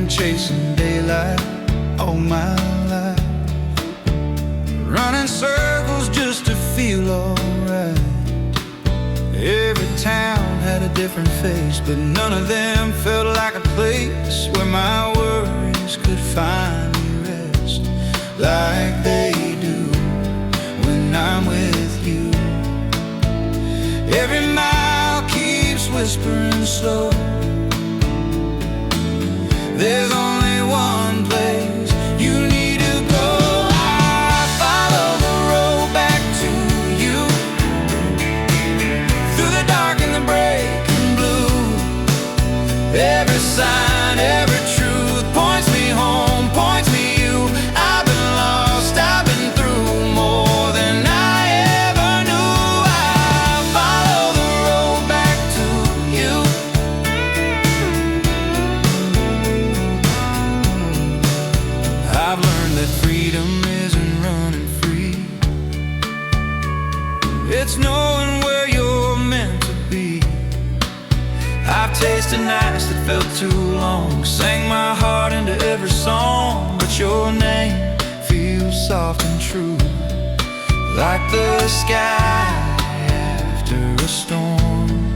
been chasing daylight all my life, running circles just to feel alright. Every town had a different face, but none of them felt like a place where my worries could finally rest like they do when I'm with you. Every mile keeps whispering slow. There's only one place you need to go. I follow the road back to you, through the dark and the breaking blue. Every sign, every truth points me home, points me you. I've been lost, I've been through more than I ever knew. I follow the road back to you. I've learned that freedom isn't running free, it's knowing where you're meant to be. I've tasted nights that felt too long, sang my heart into every song, but your name feels soft and true, like the sky after a storm.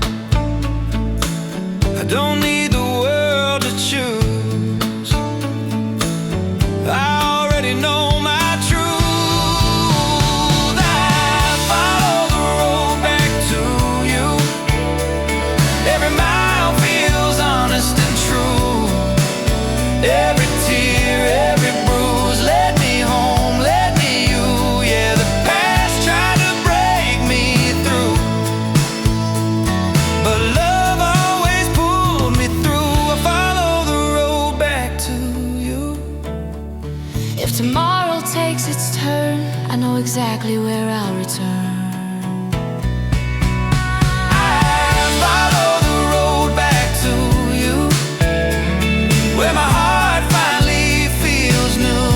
I don't need the world to choose, I already know my truth. I follow the road back to you. Every mile feels honest and true. Every tear, every bruise led me home, led me you. Yeah, the past tried to break me through, but love always pulled me through. I follow the road back to you. If tomorrow takes its turn, I know exactly where I'll return. I follow the road back to you, where my heart finally feels new.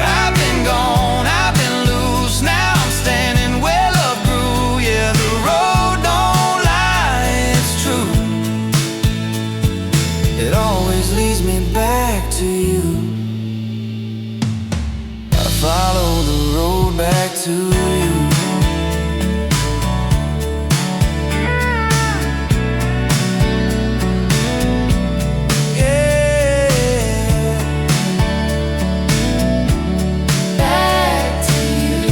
I've been gone, I've been loose, now I'm standing where love grew. Yeah, the road don't lie, it's true. It always leads me back to you. I follow the road back to you. Back to you.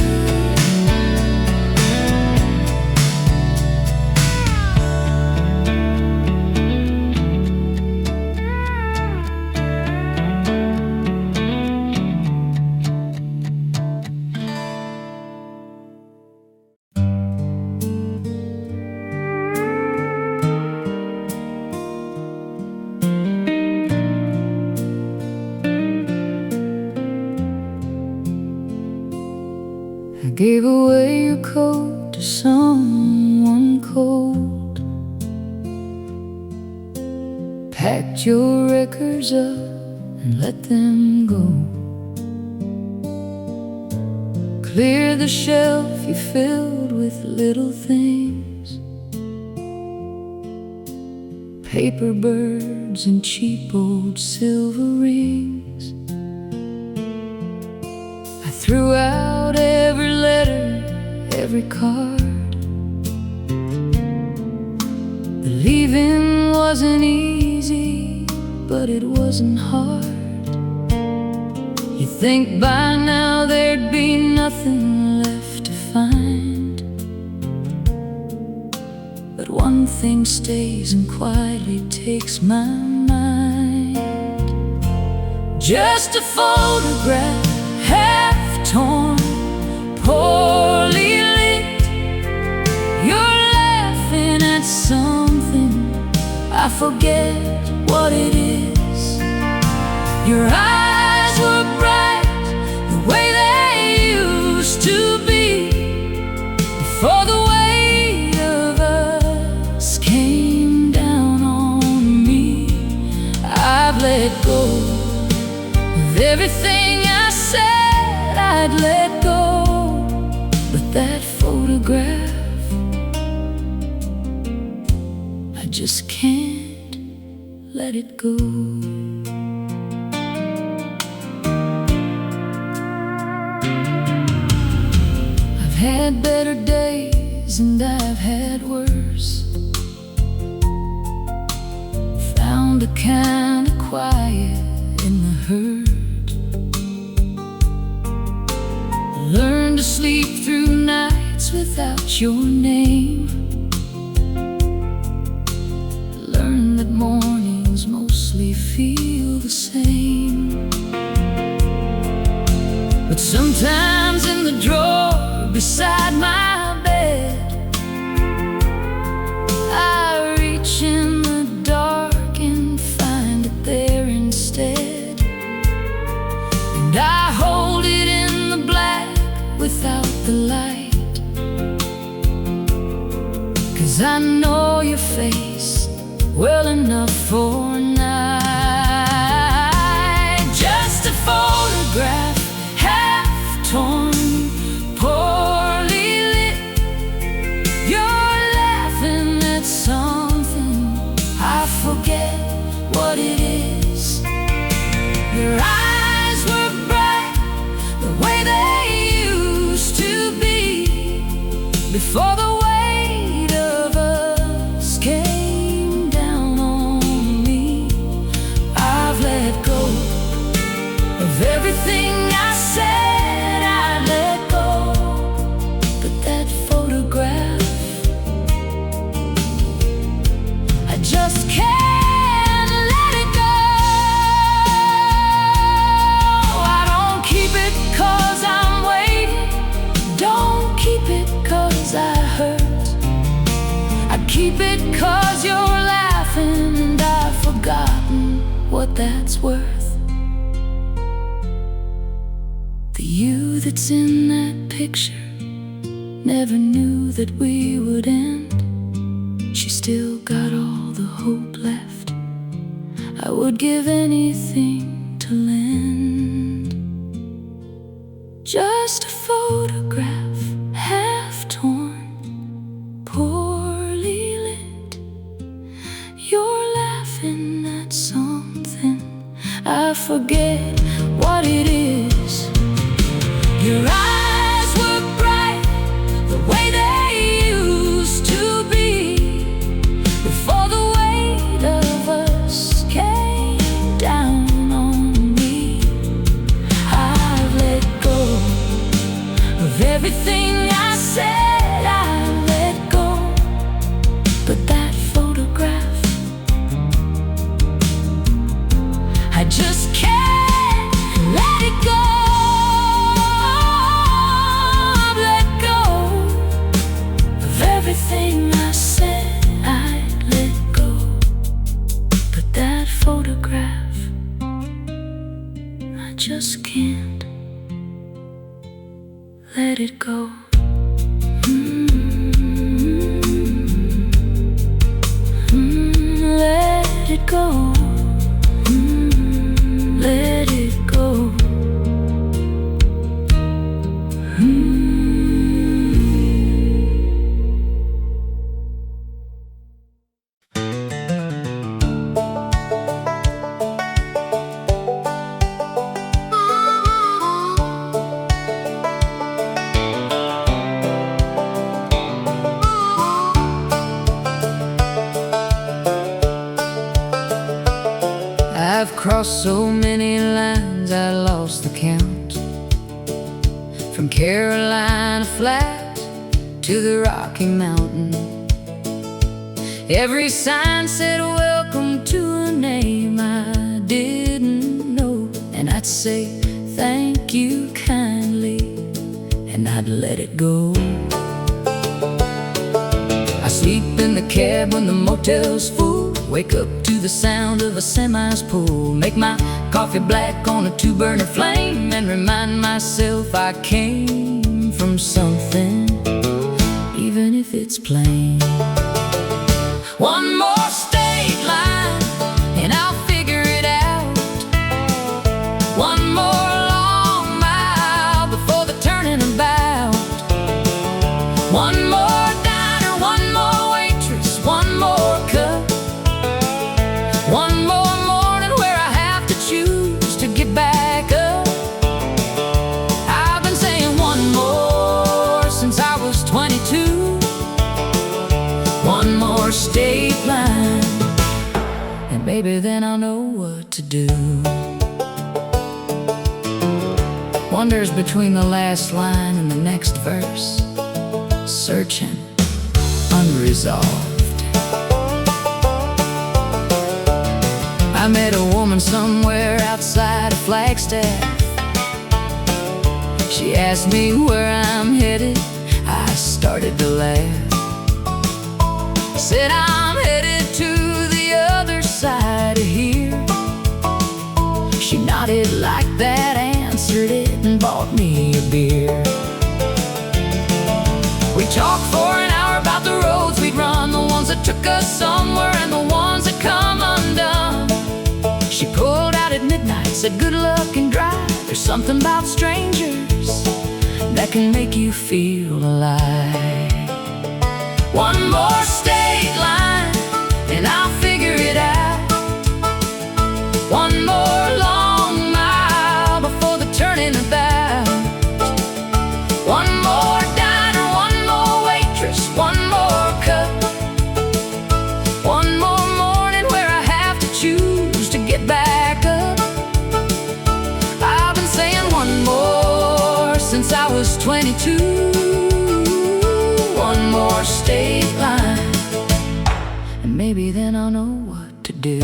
I gave away your coat to someone cold, packed your records up and let them go. Cleared the shelf you filled with little things, paper birds and cheap old silver rings. I threw out every letter, every card. The leaving wasn't easy, but it wasn't hard. You'd think by now there'd be nothing left to find, but one thing stays and quietly takes my mind. Just a photograph, half torn, poorly lit. You're laughing at something, I forget what it is. Your eyes were bright, the way they used to be, before the weight of us came down on me. I've let go of everything I said I'd let go, but that photograph, I just can't let it go. found a kind of quiet in the hurt. Learned to sleep through nights without your name. Learned that mornings mostly feel the same. But sometimes in the drawer beside my bed, I reach in the dark and find it there instead. And I hold it in the black without the light, 'cause I know your face well enough for a night. Just a photograph, half torn, poorly lit. You're laughing at something, I forget what it is. Your eyes were bright the way they used to be, before the weight of us came down on me. I've let go of everything I said I'd let go, but that photograph, I just can't let it go. I don't keep it 'cause I'm waiting, don't keep it 'cause I hurt. I keep it 'cause you're laughing and I've forgotten what that's worth. The you that's in that picture never knew that we would end. She still got all the hope left I would give anything to lend. Just a photograph, half torn, poorly lit. You're laughing at something, I forget what it is. Your eyes were bright the way they used to be, before the weight of us came down on me. I've let go of everything I said I'd let go, but that photograph, I just can't let it go. I've let go of everything I said I'd let go, but that photograph, I just can't let it go. Let it go. Let it go. I've crossed so many lines I lost the count. From Carolina Flat to the Rocky Mountain, every sign said welcome to a name I didn't know. And I'd say thank you kindly, and I'd let it go. I sleep in the cab when the motel's full, wake up to the sound of a semi's pull, make my coffee black on a 2-burner flame, and remind myself I came from something, even if it's plain. One more state line and I'll figure it out. One more long mile before the turning about. One more diner, one more waitress, one more cup. One more morning where I have to choose to get back up. I've been saying one more since I was 22. One more state line maybe then I'll know what to do. Wonders between the last line and the next verse, searching, unresolved. I met a woman somewhere outside of Flagstaff. She asked me where I'm headed. I started to laugh. Said I'm headed to the other side of here. She nodded like that, answered it, and bought me a beer. We talked for an hour about the roads we'd run, the ones that took us somewhere and the ones that come undone. She pulled out at midnight, said good luck and drive. There's something about strangers that can make you feel alive. One more state line and I'll figure it out. One more long mile before the turning about. One more diner, one more waitress, one more cup. One more morning where I have to choose to get back up. I've been saying one more since I was 22. One more state line, and maybe then I'll know what to do.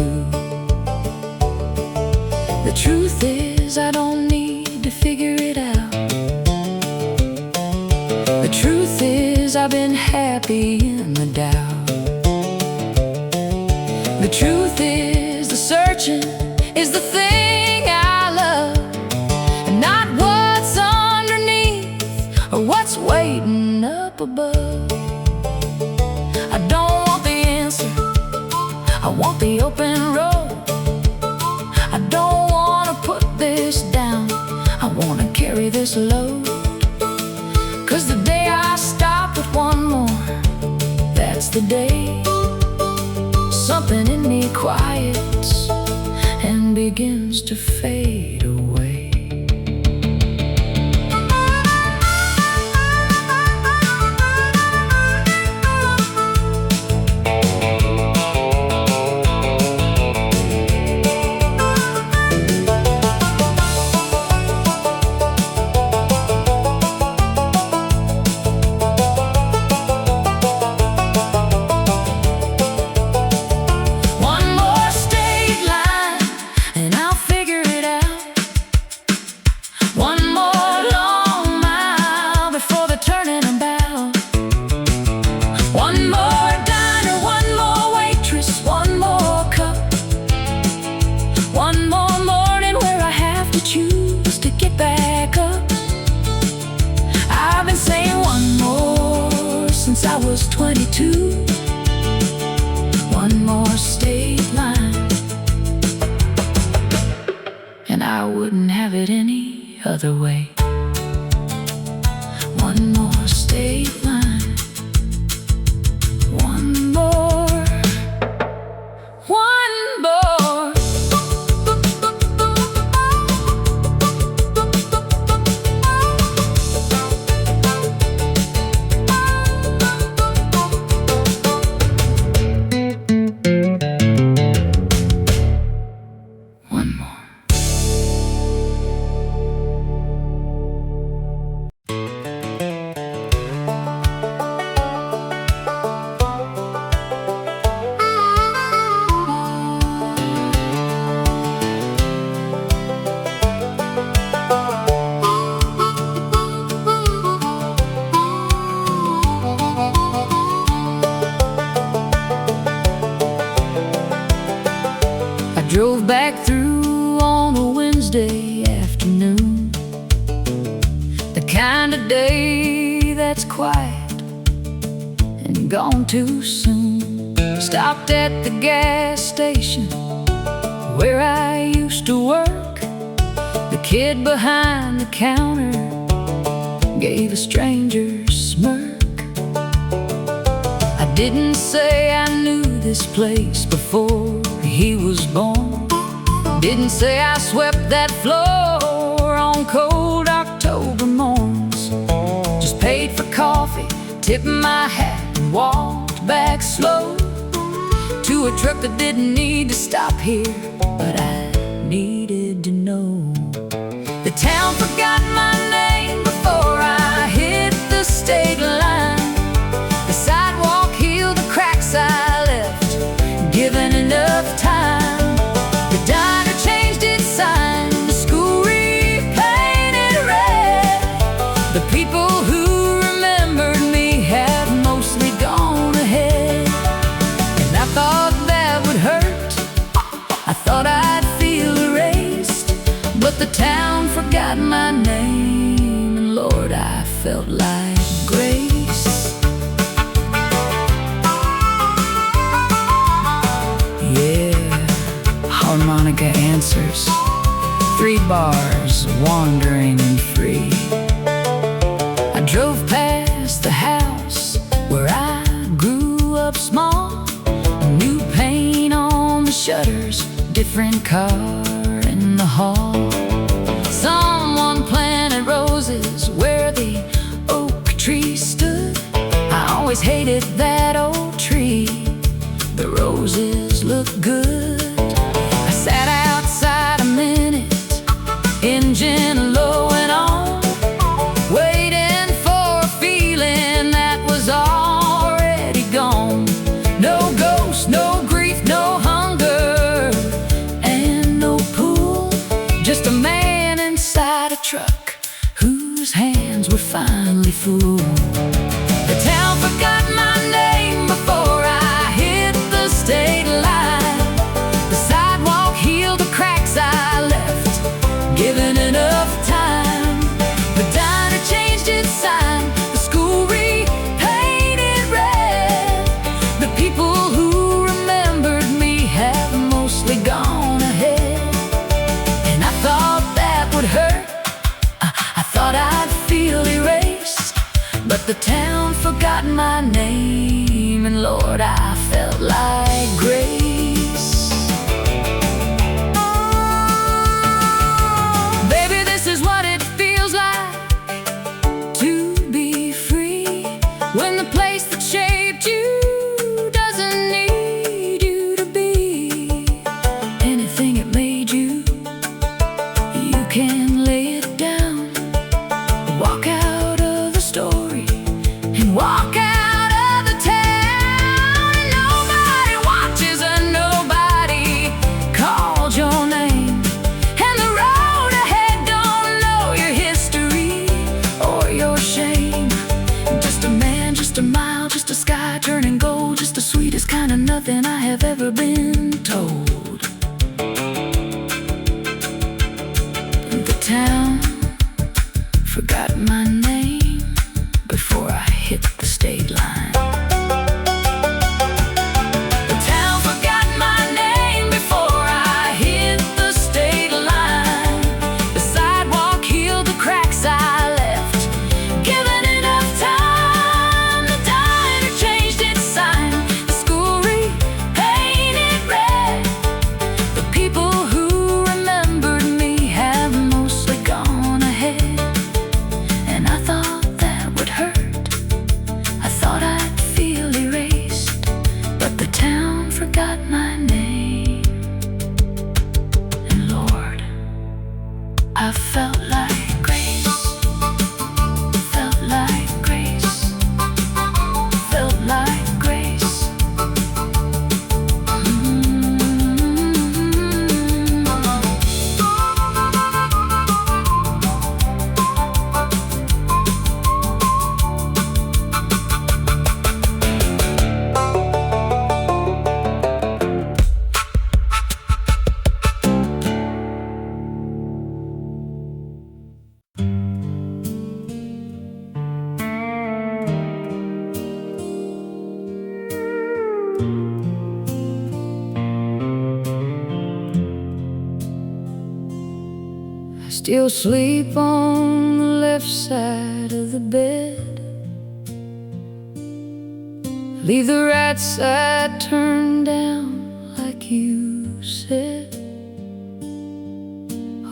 The truth is I don't need to figure it out. The truth is I've been happy in the doubt. The truth is the searching is the thing I love, and not what's underneath or what's waiting up above. I don't want the answer, I want the open road. I don't want to put this down, I want to carry this load. 'Cause the day I stop with one more, that's the day something in me quiets and begins to fade away. Since I was 22, one more state line, and I wouldn't have it any other way. One more state line, one more, one more. Drove back through on a Wednesday afternoon, the kind of day that's quiet and gone too soon. Stopped at the gas station where I used to work. The kid behind the counter gave a stranger a smirk. I didn't say I knew this place before he was born. Didn't say I swept that floor on cold October morns. Just paid for coffee, tipped my hat, and walked back slow to to a truck that didn't need to stop here, but I needed to know. The town forgot my name before I hit the state line. The sidewalk healed the cracks I left, given enough time. The diner changed its sign, the school repainted red. The people who remembered me have mostly gone ahead. And I thought that would hurt, I thought I'd feel erased, but the town forgot my name, and Lord, I felt like grace. Yeah, harmonica answers, 3 bars, wandering and free. I drove past the house where I grew up small. New paint on the shutters, different car in the hall. Someone planted roses where the oak tree stood. I always hated that old tree, the roses look good. I sat outside a minute, engine low and on, waiting for a feeling that was already gone. No ghost, no grief, no hunger, and no pool. Just a man inside a truck whose hands were finally full. The town forgot my name before I hit the state line. The sidewalk healed the cracks I left, given enough time. The diner changed its sign, the school repainted red. The people who remembered me have mostly gone ahead. And I thought that would hurt, I thought I'd feel erased, but the town forgot my name, and Lord, I felt like grace. Baby, this is what it feels like to be free, when the place that shaped you doesn't need you to be anything it made you. You can lay it down, walk out of the story, and walk out of the town, and nobody watches and nobody called your name, and the road ahead don't know your history or your shame. Just a man, just a mile, just a sky turning gold, just the sweetest kind of nothing I have ever been told. The town forgot my name before I hit the state line. The town forgot my name before I hit the state line. The sidewalk healed the cracks I left, given enough time. The diner changed its sign, the school repainted red. The people who remembered me have mostly gone ahead. And I thought that would hurt, I thought I'd feel erased, but the town forgot my name, and Lord, I felt like grace, felt like grace, felt like grace. Still sleep on the left side of the bed, leave the right side turned down like you said.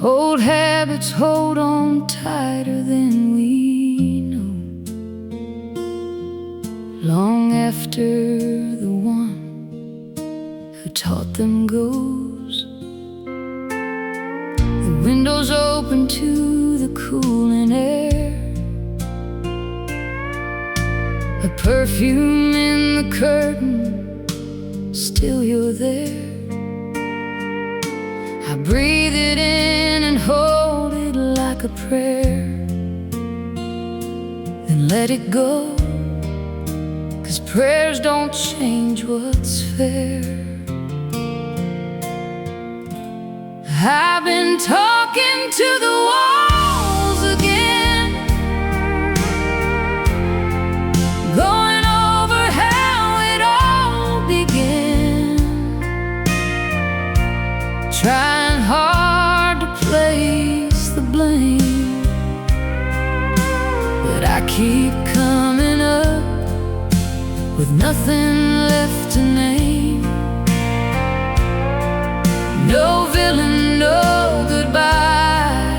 Old habits hold on tighter than we know, long after the one who taught them goes. The windows open to the cooling air, a perfume in the curtain, still you're there. I breathe it in and hold it like a prayer, then let it go, 'cause prayers don't change what's fair. I've been talking to the walls again, going over how it all began, trying hard to place the blame, but I keep coming up with nothing left to name. No villain, no goodbye,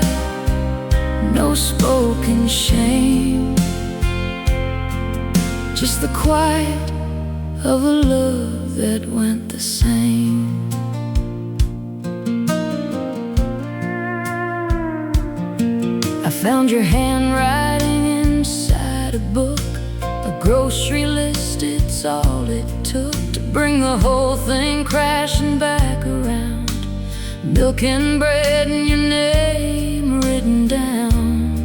no spoken shame, just the quiet of a love that went the same. I found your handwriting inside a book, a grocery list, it's all it took to bring the whole thing crashing back around. Milk and bread and your name written down.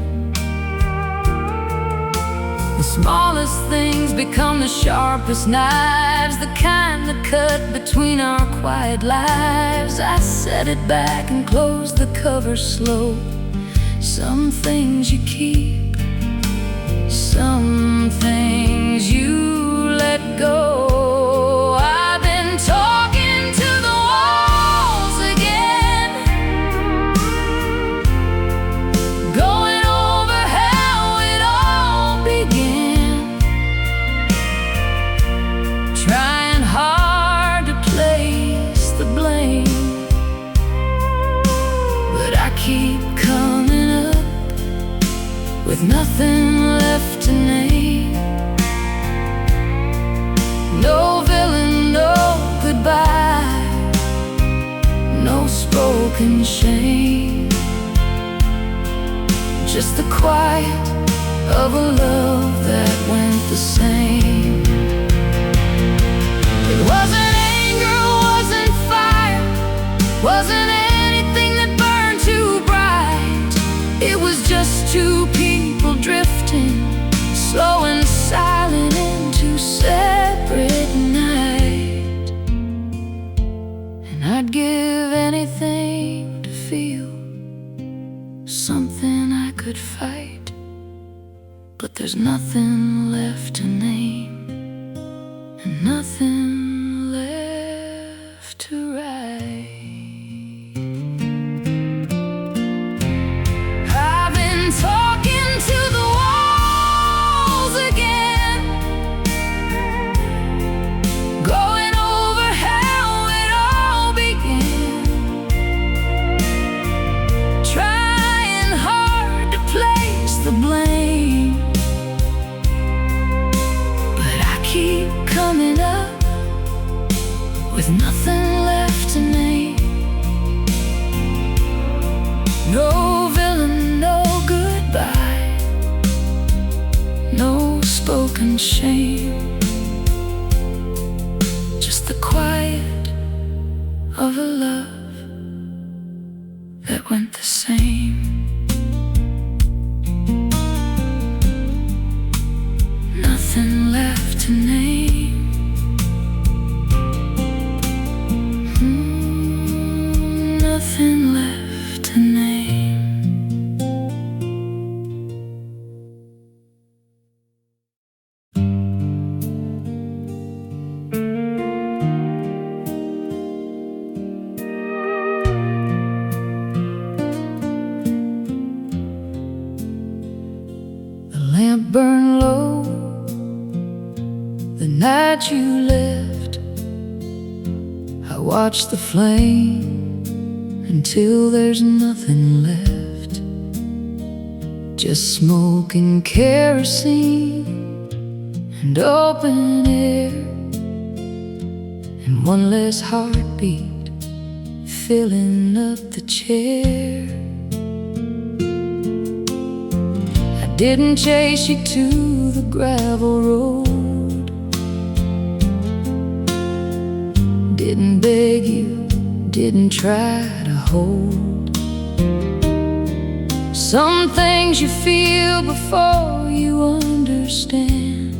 The smallest things become the sharpest knives, the kind that cut between our quiet lives. I set it back and close the cover slow. Some things you keep, some things you let go. I've been talking to the walls again, going over how it all began, trying hard to place the blame, but I keep coming up with nothing left to name. No villain, no goodbye, no spoken shame, just the quiet of a love that went the same. It wasn't anger, wasn't fire, wasn't anything that burned too bright. It was just two people drifting, slow and silent into separate night. And I'd give anything to feel something I could fight, but there's nothing left to name and nothing left to write. I've been talking to the walls again, going over how it all began, trying hard to place the blame, but I keep coming up with nothing left to name. No villain, no goodbye, no spoken shame, just the quiet of a love that went the same. Nothing left to name. Nothing left to name. The lamp burned low the night you left. I watched the flame until there's nothing left, just smoke and kerosene and open air. and one less heartbeat filling up the chair. I didn't chase you to the gravel road, didn't beg you, didn't try to hold. Some things you feel before you understand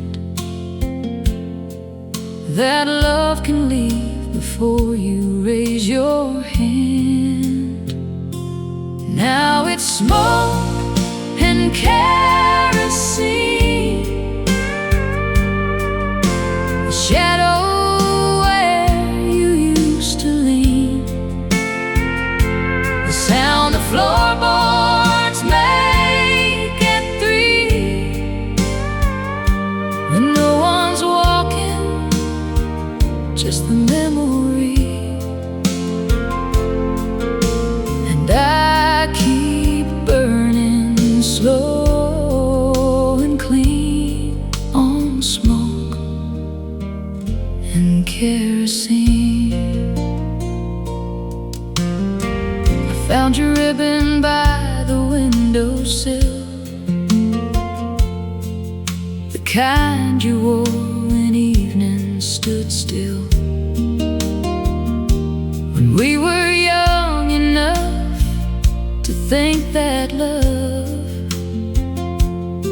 that love can leave before you raise your hand. Now it's smoke and kerosene, the shadow where you used to lean, the sound of floorboards make at 3, and no one's walking, just the memory. And I keep burning slow and clean on smoke and kerosene. I found your ribbon by the windowsill, the kind you wore when evening stood still. When we were young enough to think that love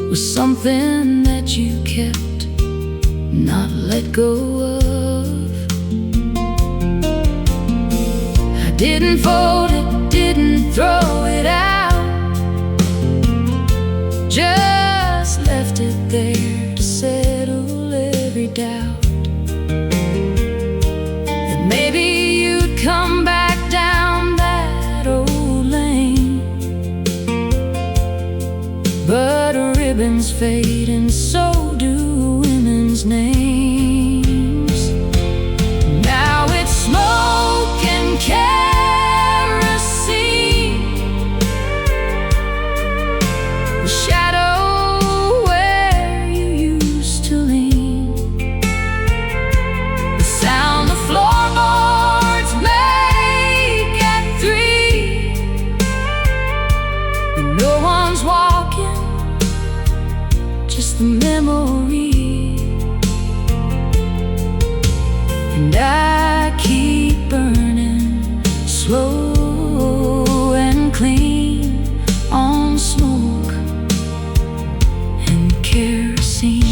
was something that you kept, not let go of. I didn't fold it, didn't throw it out, just left it there to settle every doubt. That maybe you'd come back down that old lane, but ribbons fade and so do women's names. Now it's smoke and kerosene, the shadow where you used to lean, the sound the floorboards make at 3, and no one's walking, just the memory. And I keep burning slow and clean on smoke and kerosene.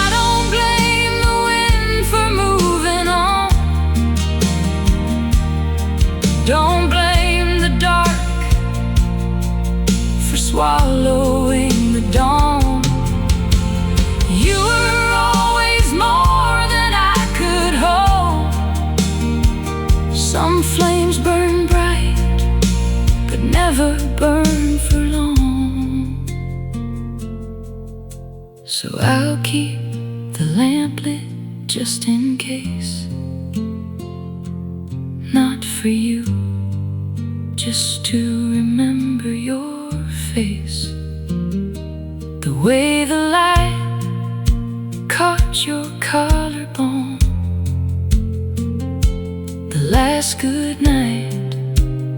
I don't blame the wind for moving on, don't blame the dark for swallowing the dawn. You were always more than I could hold. Some flames burn bright, but never burn for long. So I'll keep the lamp lit just in case, not for you, just to remember your face. The way the light caught your collarbone, the last good night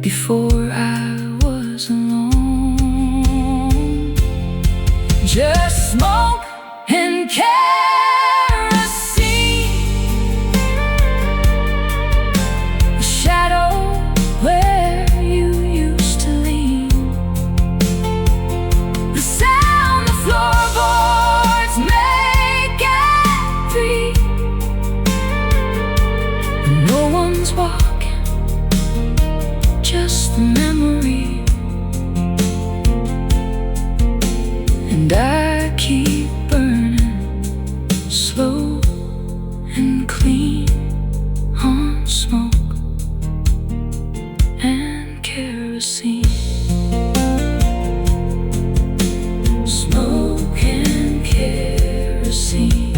before I was alone. Just smoke and kerosene, the shadow where you used to lean, the sound the floorboards make at 3, and no one's walking, just the memory. And I keep burning slow and clean on smoke and kerosene. Smoke and kerosene,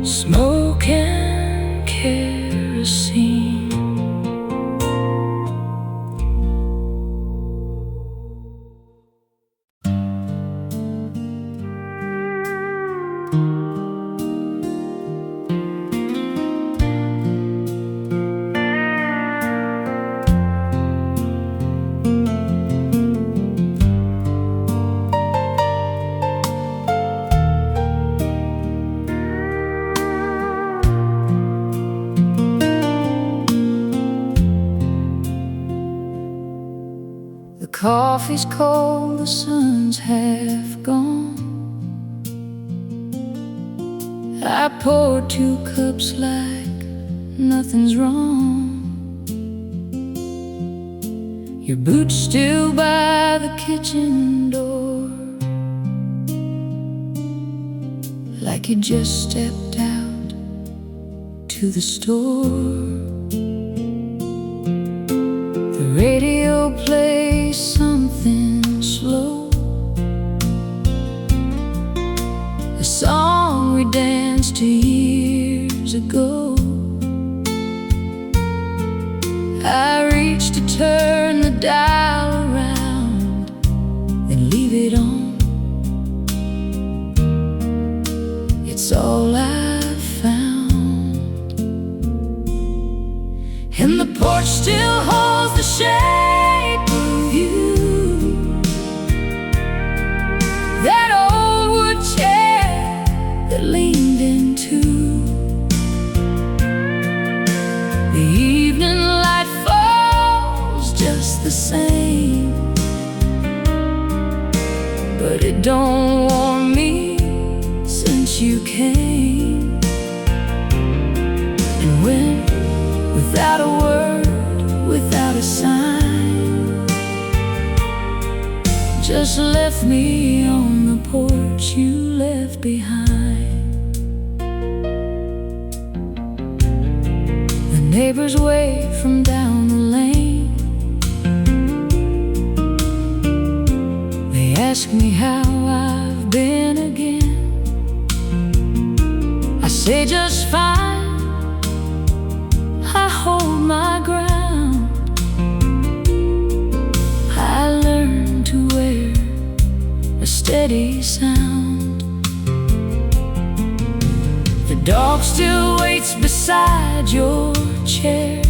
smoke and kerosene. The coffee's cold, the sun's half gone. I poured 2 cups like nothing's wrong. Your boots still by the kitchen door, like you just stepped out to the store. The radio plays something slow, a song we danced to years ago. I reach to turn the dial around, then leave it on. It's all I've found, and the porch still holds the shape of you. That old wood chair that leaned into the evening light falls just the same, but it don't warm me since you came. And when, without a word, without a sign, just left me on the porch you left behind. The neighbors wave from down the lane. They ask me how I've been again. I say just fine, I hold my ground. I learned to wear a steady sound. The dog still waits beside your chair.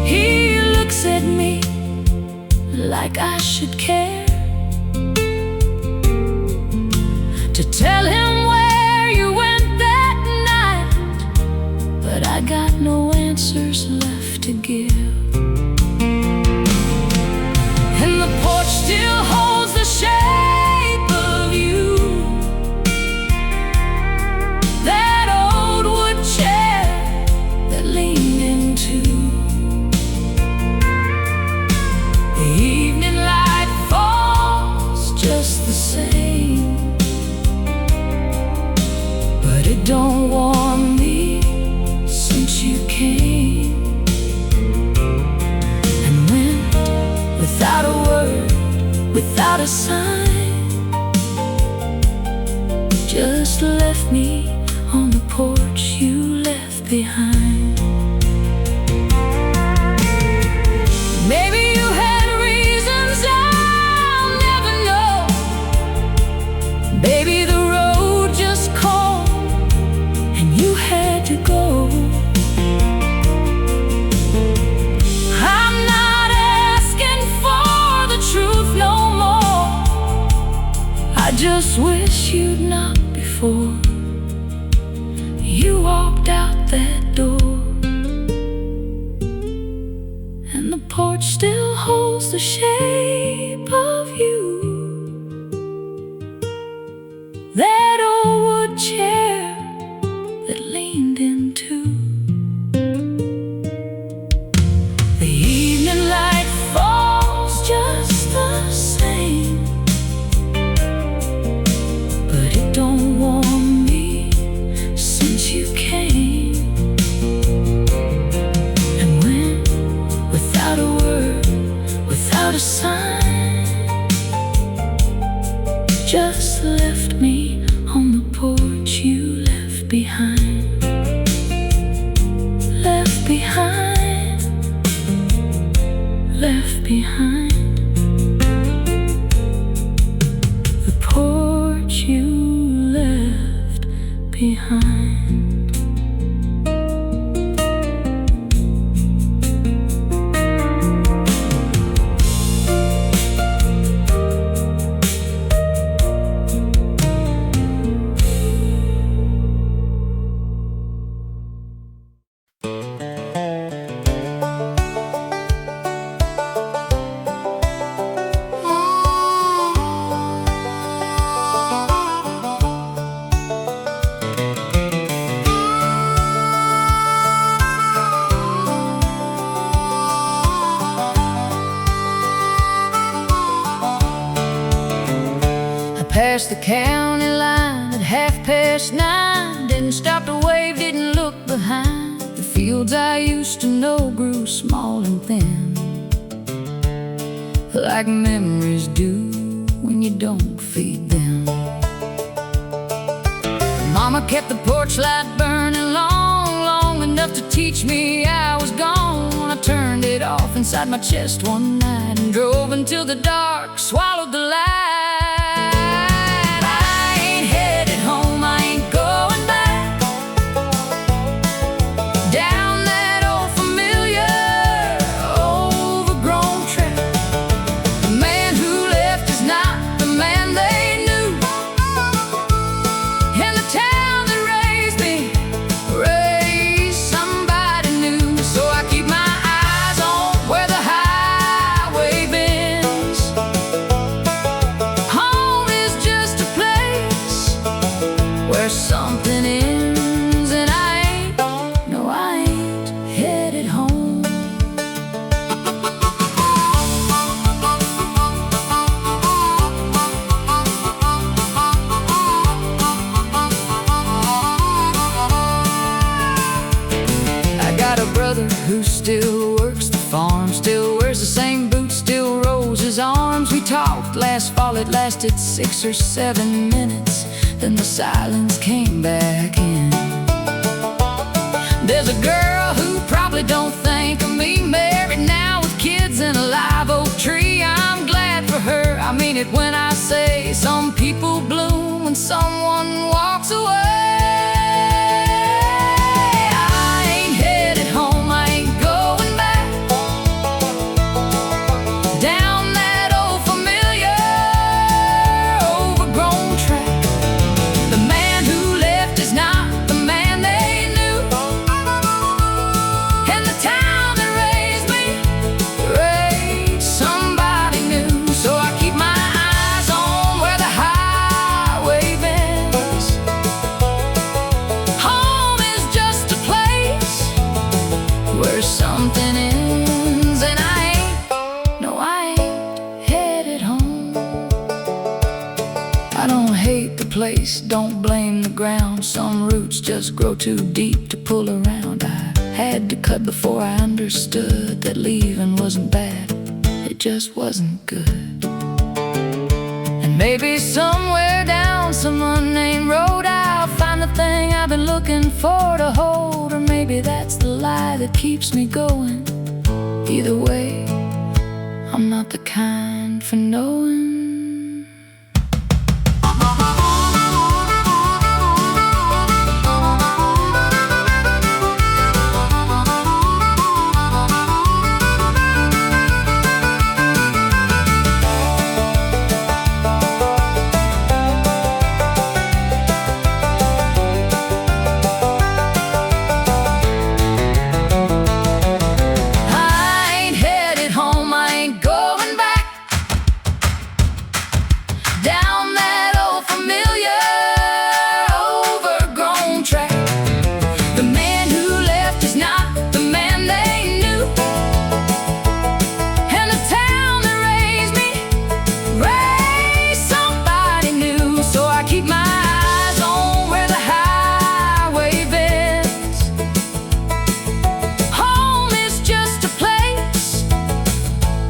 He looks at me like I should care, to tell him where you went that night, but I got no answers left to give. And the porch still holds the shape of you. That old wood chair that leaned into the evening light falls just the same, but it don't warm me since you came. And went without a word, without a sign, just left me on the porch you left behind. Maybe you had reasons I'll never know. Baby, the road just called and you had to go. I'm not asking for the truth no more. I just wish you'd knocked before you walked out that door. And the porch still holds the shape of you. That old wood chair that leaned into the evening light falls just the same, but it don't warm me since you came. And when, without a word, without a sign, just left me on the porch you left behind. Left behind, left behind. The porch past the county line at 9:30. Didn't stop to wave, didn't look behind. The fields I used to know grew small and thin, like memories do when you don't feed them. Mama kept the porch light burning long enough to teach me I was gone. I turned it off inside my chest one night and drove until the dark swallowed the light. I ain't headed home, I ain't going back down that old familiar overgrown track. The man who left is not the man they knew, and the town that raised me raised somebody new. So I keep my eyes on where the highway bends. Home is just a place where something ends, and I ain't, no, I ain't headed home. I got a brother who still works the farm, still wears the same boots, still rolls his arms. We talked last fall, it lasted 6 or 7 minutes, then the silence came back in. There's a girl who probably don't think of me, married now with kids and a live oak tree. I'm glad for her, I mean it when I say some people bloom when someone walks away. I ain't headed home, I ain't going back down that old familiar overgrown track. The man who left is not the man they knew, and the town that raised me raised somebody new. So I keep my eyes on where the highway bends. Home is just a place where something ends, and I ain't, no, I ain't headed home. I don't hate the place, don't blame the ground. Some roots just grow too deep to pull around. I had to cut before I understood that leaving wasn't bad, it just wasn't good. And maybe somewhere down some unnamed road I'll find the thing I've been looking for to hold, or maybe that's the lie that keeps me going. Either way, I'm not the kind for knowing. I ain't headed home, I ain't going back down that old familiar overgrown track. The man who left is not the man they knew, and the town that raised me raised somebody new. So I keep my eyes on where the highway bends. Home is just a place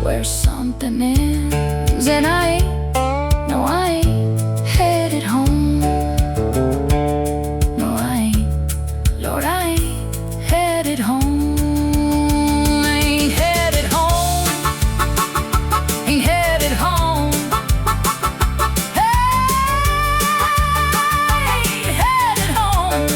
where something ends, and I ain't, no, I ain't headed home. No, I ain't, Lord, I ain't headed home. Ain't headed home, ain't headed home. Ain't headed home.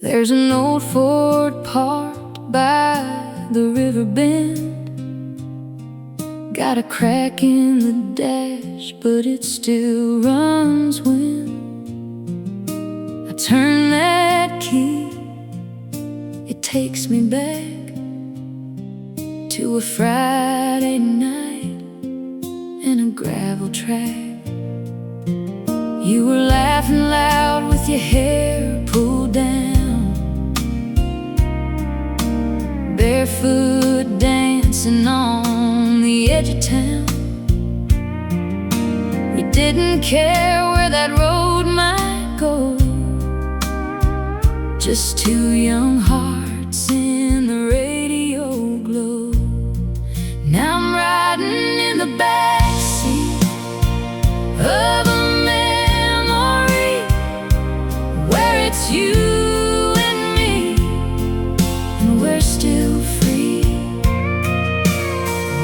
There's an old Ford parked by the river bend. Got a crack in the dash, but it still runs when I turn that key. It takes me back to a Friday night in a gravel track. You were laughing loud with your hair pulled down, barefoot dancing on the edge of town. We didn't care where that road might go, just two young hearts in the radio glow. Now I'm riding in the backseat of a memory where it's you and me, and we're still free.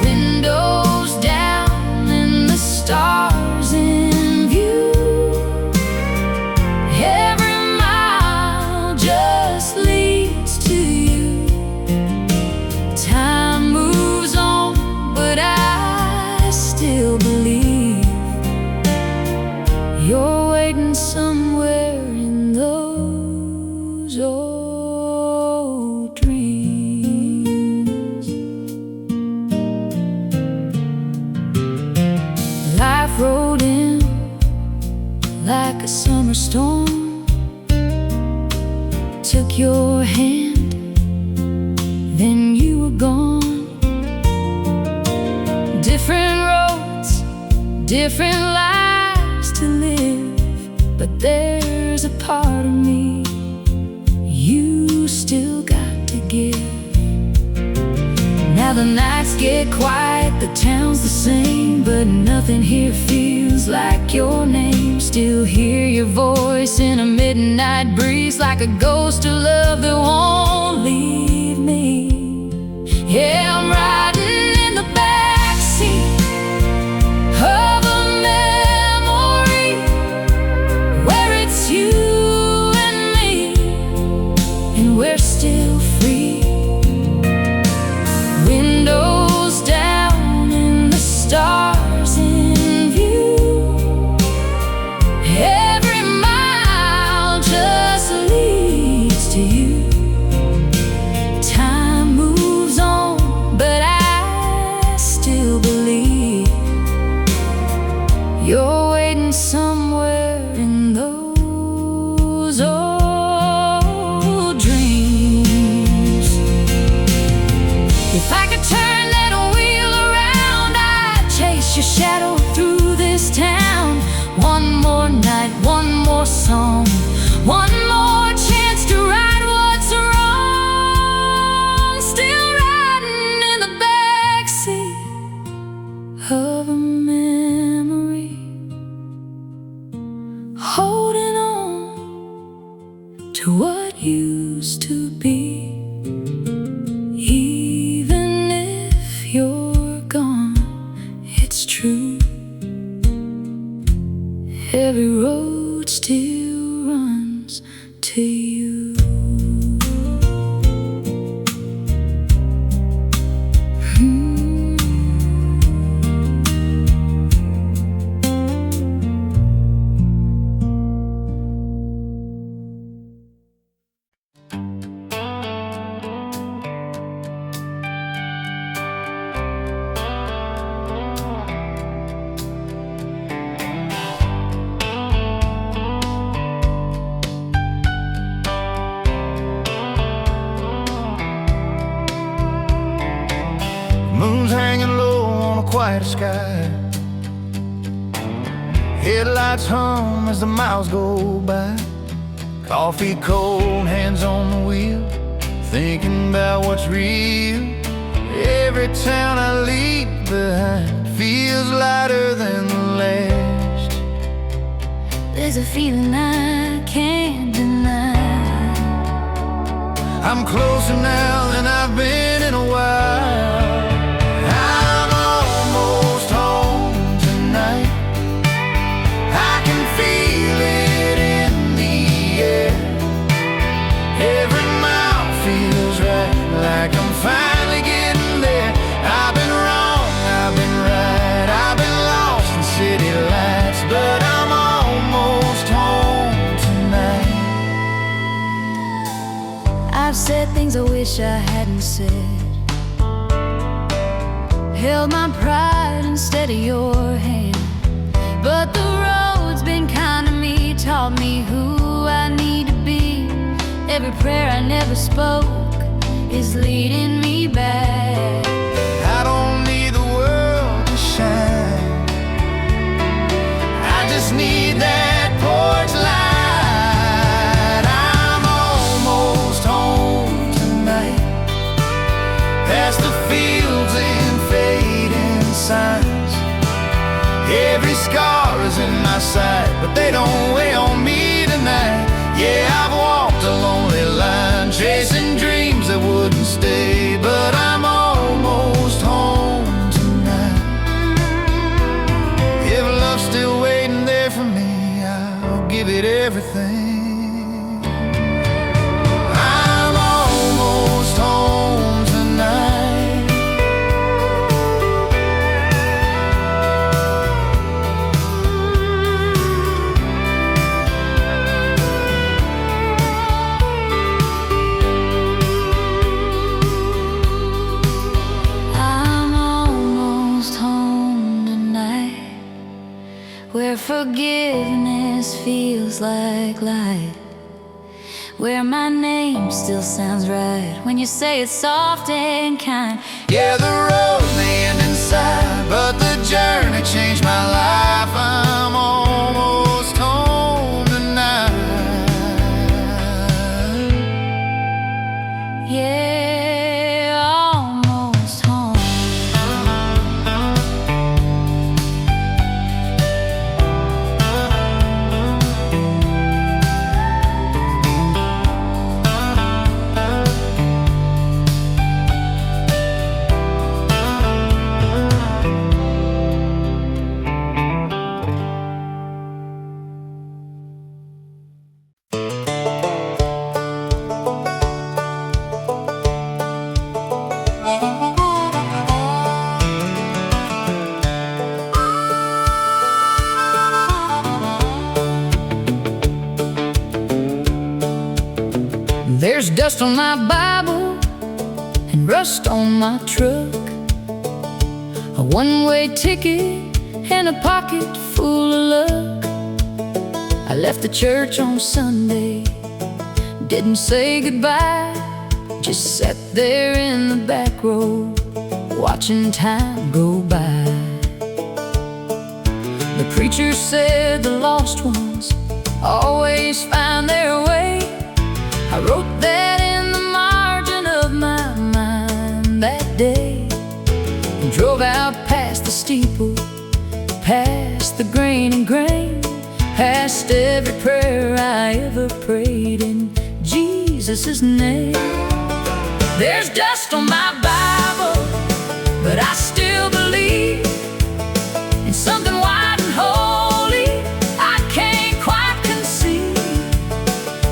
Windows down and the stars in view. Every mile just leads to you. Time moves on, but I still believe you're waiting somewhere in those old dreams. Life rolled in like a summer storm, took your hand, then you were gone. Different roads, different lives to live, but there's a part of me you still got to give. Now the nights get quiet, the town's the same, but nothing here feels like your name. Still hear your voice in a midnight breeze, like a ghost of love that won't leave me. Yeah, I'm riding in the backseat of a memory where it's you and me, and we're still free. Windows down and the stars in view. Every mile just leads to you. Time moves on, but I still believe you're waiting somewhere in those old dreams. If I could turn that wheel around, I'd chase your shadow through this town. One more night, one more song, one more chance to right what's wrong. Still riding in the backseat of a memory, holding on to what used to be. Even if you're gone, it's true. Every road still runs to you. Moon's hanging low on a quiet sky. Headlights hum as the miles go by. Coffee cold, hands on the wheel, thinking about what's real. Every town I leave behind feels lighter than the last. There's a feeling I can't deny. I'm closer now than I've been in a while. I'm almost home tonight. I can feel it in the air. Every mile feels right, like I'm finally getting there. I've been wrong, I've been right. things I wish I hadn't said. Held my pride instead of your hand. But the road's been kind to me, taught me who I need to be. Every prayer I never spoke is leading me back. I don't need the world to shine, I just need that porch light. I'm almost home tonight, past the fields and fading signs. Every scar is in my sight, but they don't weigh on me tonight. Yeah, I've walked a lonely line, chasing dreams that wouldn't stay, but I'm almost home tonight. If love's still waiting there for me, I'll give it everything. I'm almost home tonight. Where forgiveness feels like light, where my name still sounds right when you say it's soft and kind. Yeah, the road may end inside, but the journey changed my life. I'm almost home tonight. Yeah, almost home. There's dust on my Bible and rust on my truck, a one-way ticket and a pocket full of luck. I left the church on Sunday, didn't say goodbye, just sat there in the back row, watching time go by. The preacher said the lost ones always find their way. I wrote that in the margin of my mind that day, and drove out past the steeple, past the grain and grain, past every prayer I ever prayed in Jesus' name. There's dust on my Bible, but I still believe in something wide and holy I can't quite conceive.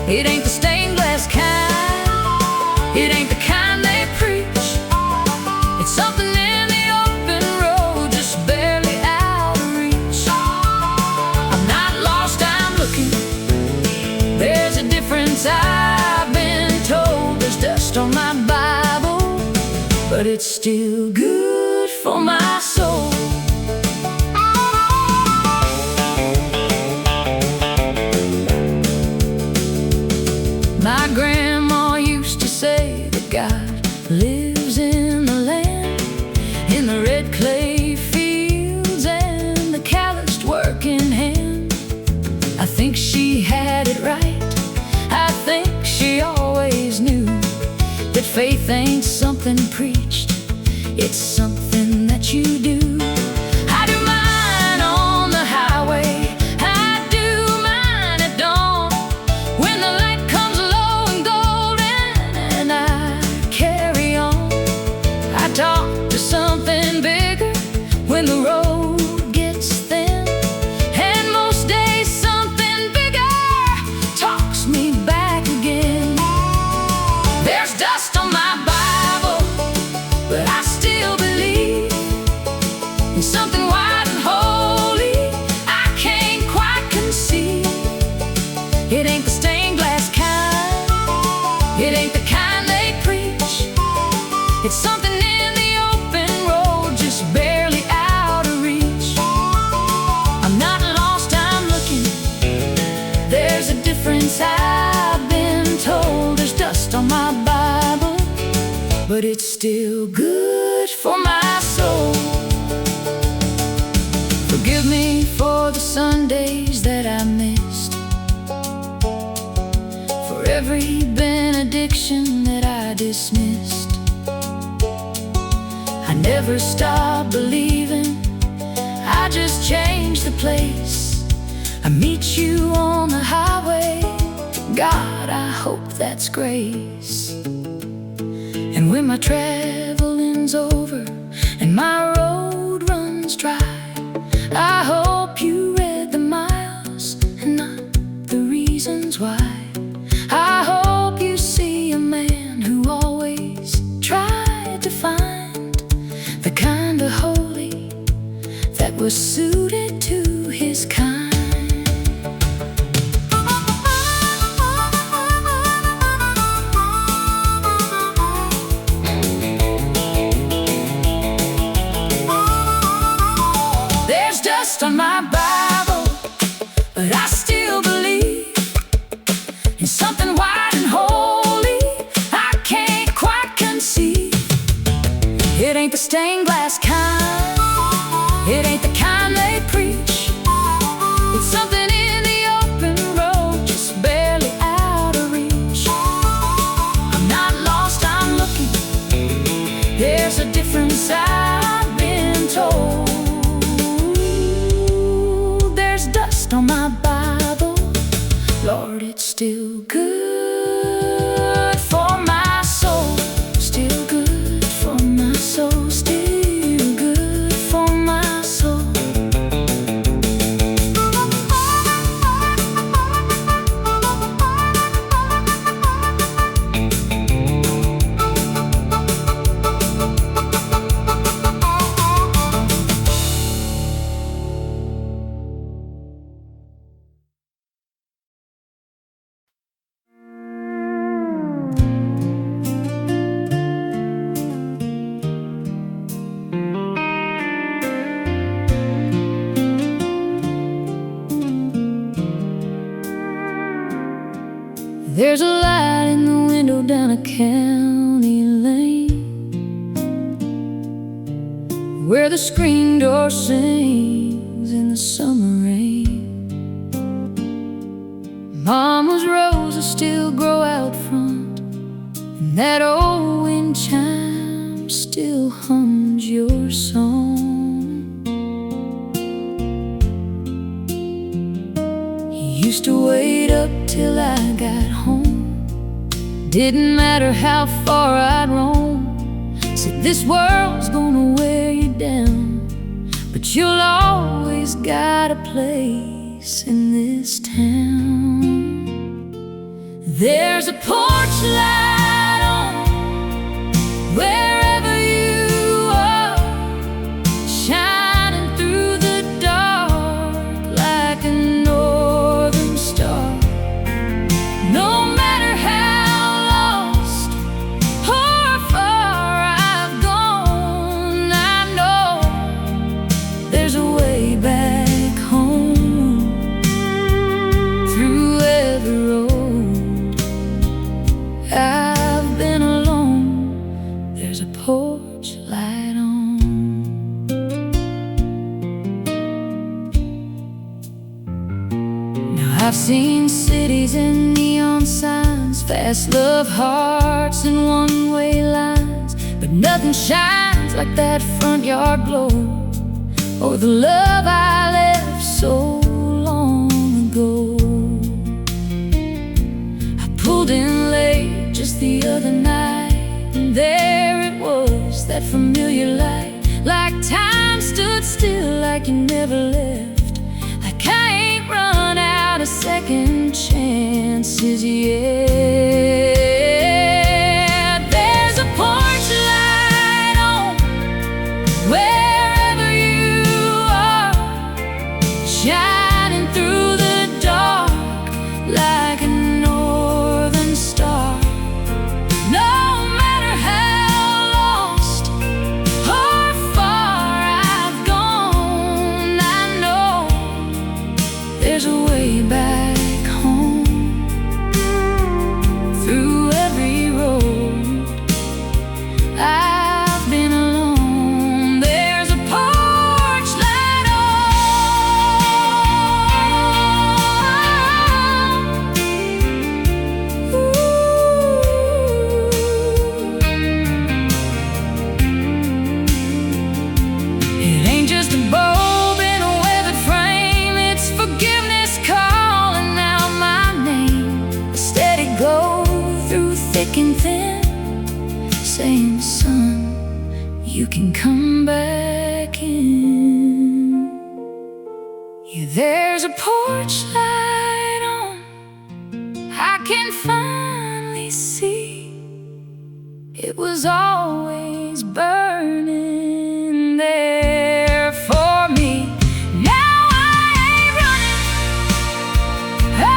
It ain't the stained glass kind, it ain't the kind they preach. It's something in the open road, just barely out of reach. I'm not lost, I'm looking. There's a difference I've been told. There's dust on my Bible, but it's still good for my soul. My grandma used to say that God lives in the land, in the red clay fields and the calloused working hand. I think she had it right. I think she always knew that faith ain't something preached, it's something that you do. I do mine on the highway, I do mine at dawn, when the light comes low and golden and I carry on. I talk to something bigger when the road gets thin, and most days something bigger talks me back again. There's dust on my Bible, It's something in the open road, just barely out of reach. I'm not lost, I'm looking. There's a difference, I've been told. There's dust on my Bible, but it's still good for my soul. Forgive me for the Sundays that I missed, for every benediction that I dismissed. I never stopped believing, I just changed the place. I meet you on the highway, God, I hope that's grace. And when my traveling's over and my road runs dry, I hope you read the miles and not the reasons why. I hope you see a man who always tried to find the kind of holy that was suited to his kind. There's dust on my Bible, but I still believe in something white and holy I can't quite conceive. It ain't the stained glass kind, it ain't the kind they preach. It's something in the open road, just barely out of reach. I'm not lost, I'm looking. There's a difference, I've been told. There's dust on my Bible, Lord, it's still good for my soul. Still good for my soul. Still good for my soul. There's a light in the window down a county lane, where the screen door sings in the summer rain. Mama's roses still grow out front, and that old wind chime still hums your song. He used to wait up till I got home, didn't matter how far I'd roam. Said this world's gonna wear you down, but you'll always got a place in this town. There's a porch light on wherever you are, shining through the dark like a northern star. No matter how lost or far I've gone, I know there's a way back home. Through every road I've been alone, there's a porch light on. Now I've seen cities and neon signs, fast love hearts and one-way lines, but nothing shines like that front yard glow, or the love I left so long ago. I pulled in late just the other night, and there it was, that familiar light, like time stood still, like you never left, like I ain't run out of second chances yet. There's a porch light on wherever you are, shining through the dark like a northern star. No matter how can come back in. Yeah, there's a porch light on, I can finally see. It was always burning there for me. Now I ain't running, I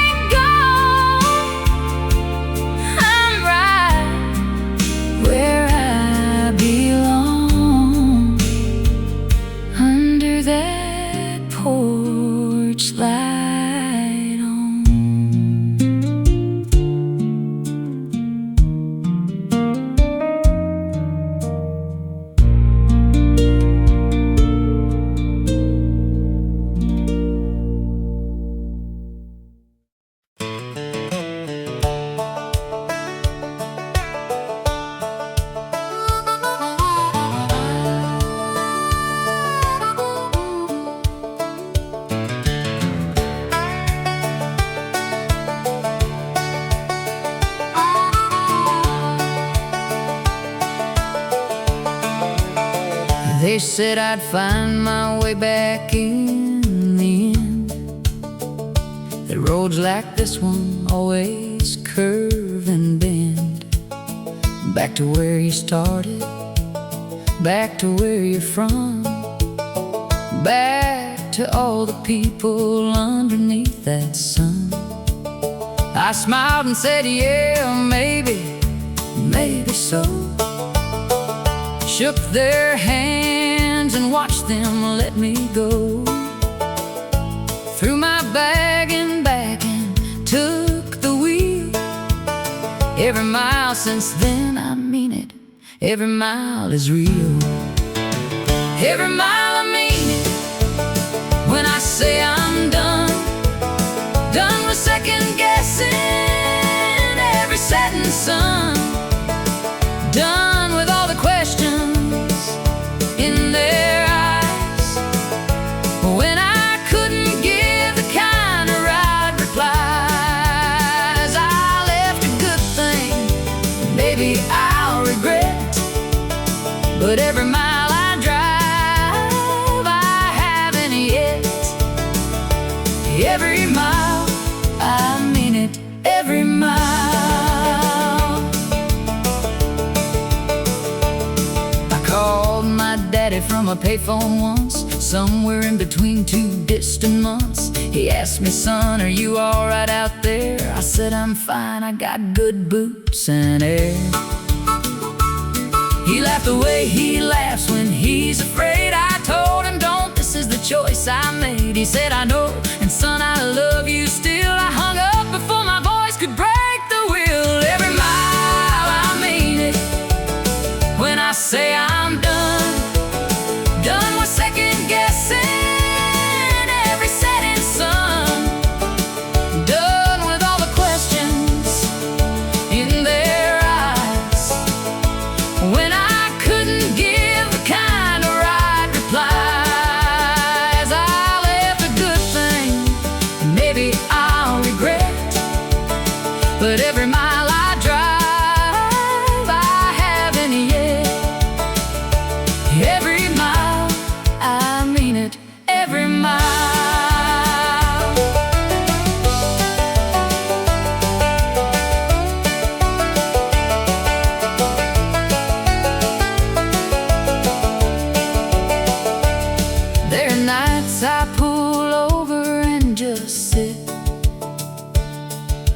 ain't gone. I'm right where I belong, under that porch light on. They said I'd find my way back in the end. The roads like this one always curve and bend. Back to where you started, back to where you're from, back to all the people underneath that sun. I smiled and said, yeah, maybe, maybe so. Shook their hands and watched them let me go. Threw my bag and back and took the wheel. Every mile since then, I mean it, every mile is real. Every mile I mean it, when I say I'm done. Done with second guessing every setting sun. Done with all the questions in their eyes, when I couldn't give the kind of right replies. I left a good thing, maybe I'll regret, but every mile I drive, I haven't yet. Every mile, I mean it, every mile. Daddy from a payphone once, somewhere in between two distant months. He asked me, son, are you all right out there? I said, I'm fine, I got good boots and air. He laughed the way he laughs when he's afraid. I told him, don't, this is the choice I made. He said, I know, and son, I love you still. I hung up before my voice could break the wheel. Every mile, I mean it, when I say I'm done. Done with second guessing every setting sun. Done with all the questions in their eyes, when I couldn't give the kind of right replies. I left a good thing, maybe I'll regret, but every mile I drive, I haven't yet. Every mile, I mean it, every mile. There are nights I pull over and just sit,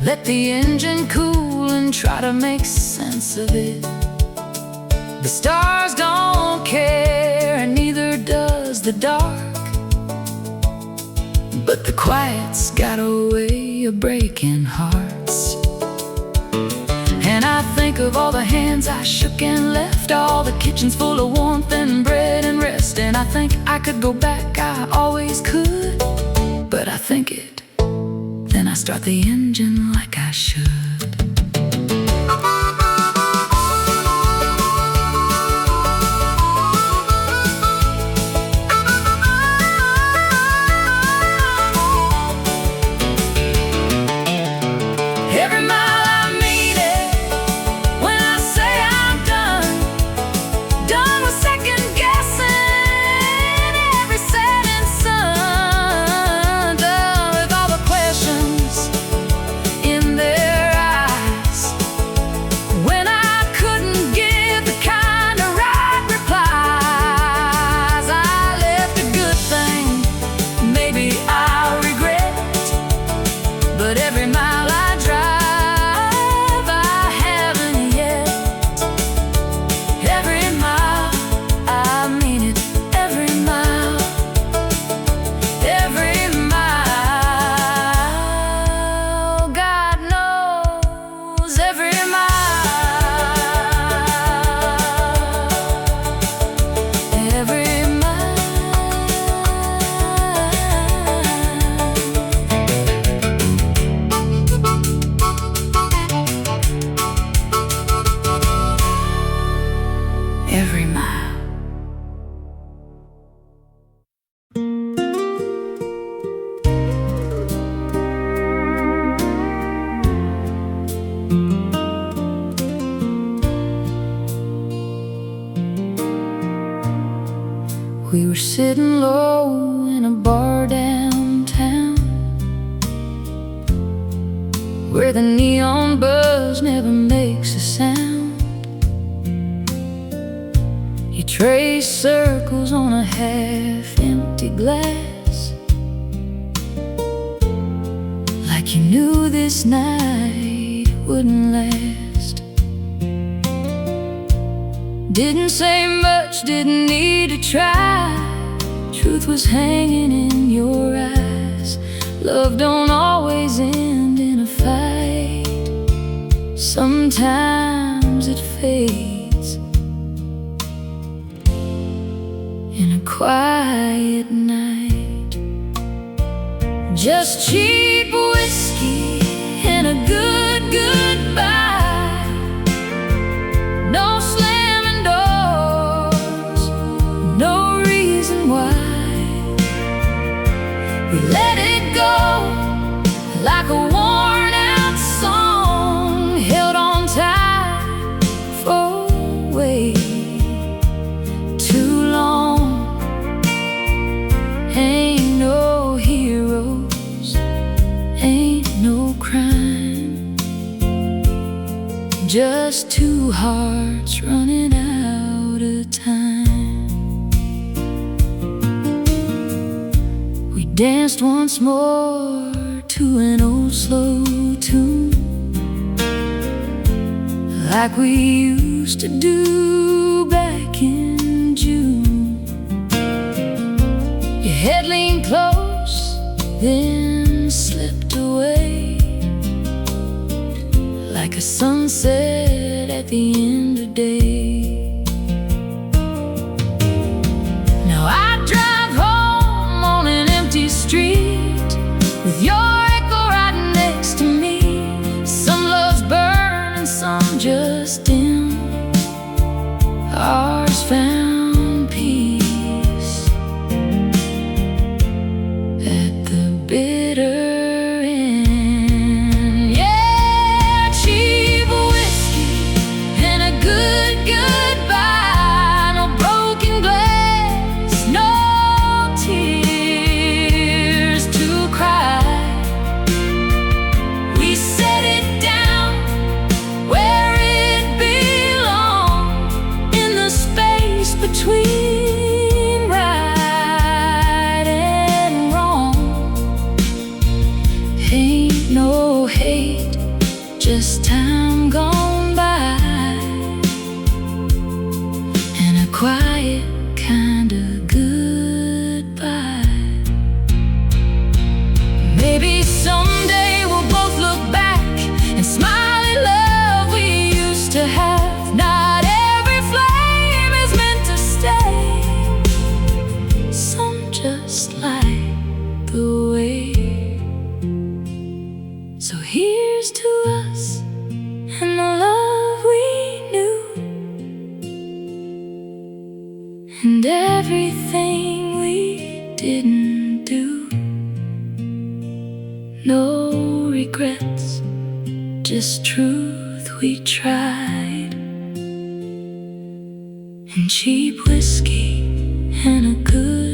let the engine cool and try to make sense of it. The stars don't care, and neither does the dark, but the quiet's got a way of breaking hearts. And I think of all the hands I shook and left, all the kitchens full of warmth and bread and rest. And I think I could go back, I always could, but I think it, then I start the engine like I should. Every mile I mean it, when I say I'm done. low in a bar downtown, where the neon buzz never makes a sound. You trace circles on a half-empty glass, like you knew this night wouldn't last. Didn't say much, didn't need to try. Truth was hanging in your eyes. Love don't always end in a fight. Sometimes it fades in a quiet night. Just cheap whiskey and a good goodbye. No slamming doors, no reason why. We let it go like a worn out song, held on tight for way too long. Ain't no heroes, ain't no crime, just two hearts running out of time. We danced once more to an old slow tune, like we used to do back in June. Your head leaned close, then slipped away, like a sunset at the end of day. Now I drive home on an empty street with your echo right next to me. Some loves burn and some just dim. Ours found peace at the bitter end. Yeah, cheap whiskey and a good goodbye. No broken glass, no tears to cry. We set it down where it belonged, in the space between right and wrong. Ain't no hate, just time gone by, and a quiet kind of goodbye. Maybe someday we'll both look back and smile at love we used to have. Not every flame is meant to stay, some just light the way. So here's to us and the love we knew, and everything we didn't do. No regrets, just truth we tried, and cheap whiskey and a good